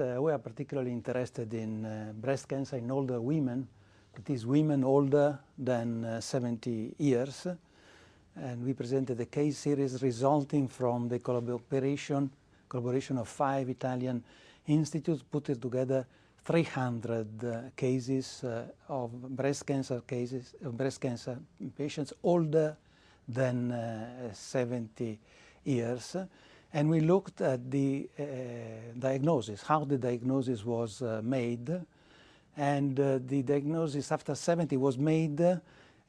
We are particularly interested in breast cancer in older women, that is, women older than 70 years. And we presented a case series resulting from the collaboration of 5 Italian institutes, putting together 300 cases of breast cancer patients older than 70 years. And we looked at the diagnosis, how the diagnosis was made. And the diagnosis after 70 was made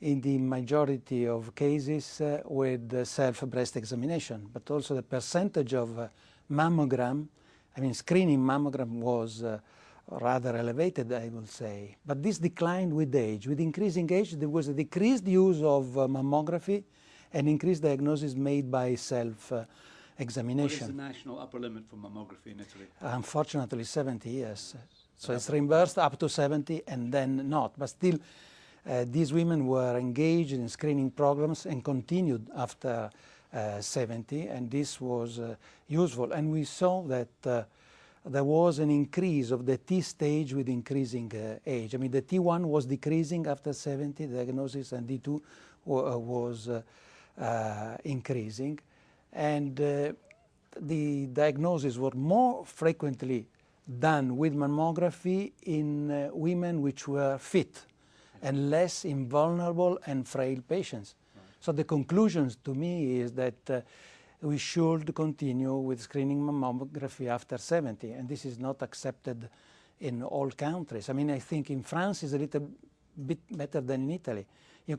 in the majority of cases with self-breast examination, but also the percentage of mammogram, I mean screening mammogram, was rather elevated, I will say. But this declined with age. With increasing age, there was a decreased use of mammography and increased diagnosis made by self-examination. What is the national upper limit for mammography in Italy? Unfortunately, 70 years. So it's reimbursed up to 70 and then not. But still, these women were engaged in screening programs and continued after 70, and this was useful. And we saw that there was an increase of the T stage with increasing age. I mean, the T1 was decreasing after 70 diagnosis, and D2 was increasing. And the diagnosis were more frequently done with mammography in women which were fit and less in vulnerable and frail patients. Right. So the conclusions to me is that we should continue with screening mammography after 70, and this is not accepted in all countries. I mean, I think in France it's a little bit better than in Italy. You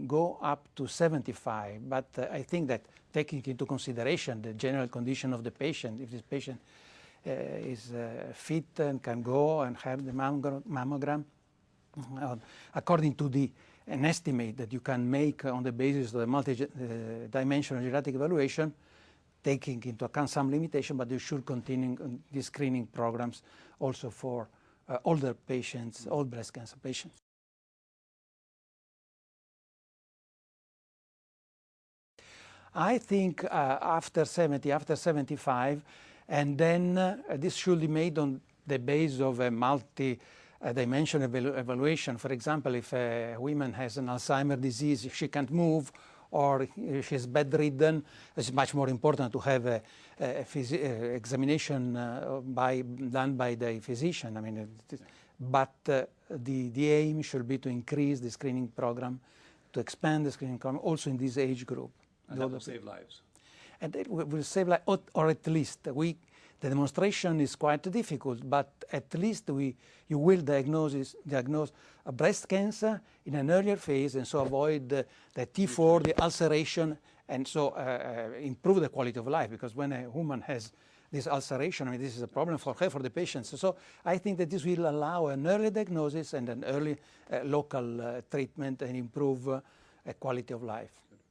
go up to 75, but I think that taking into consideration the general condition of the patient, if this patient is fit and can go and have the mammogram, according to an estimate that you can make on the basis of the multi-dimensional genetic evaluation, taking into account some limitation, but you should continue these screening programs also for older patients, old breast cancer patients. I think after 70, after 75, and then this should be made on the basis of a multi-dimensional evaluation. For example, if a woman has an Alzheimer's disease, if she can't move or she's bedridden, it's much more important to have a examination done by the physician. I mean, but the aim should be to increase the screening program, to expand the screening program also in this age group. And that will save lives. And it will save lives, or at least the demonstration is quite difficult, but at least you will diagnose a breast cancer in an earlier phase, and so avoid the T4, the ulceration, and so improve the quality of life. Because when a woman has this ulceration, I mean, this is a problem for her, for the patients. So I think that this will allow an early diagnosis and an early local treatment and improve quality of life.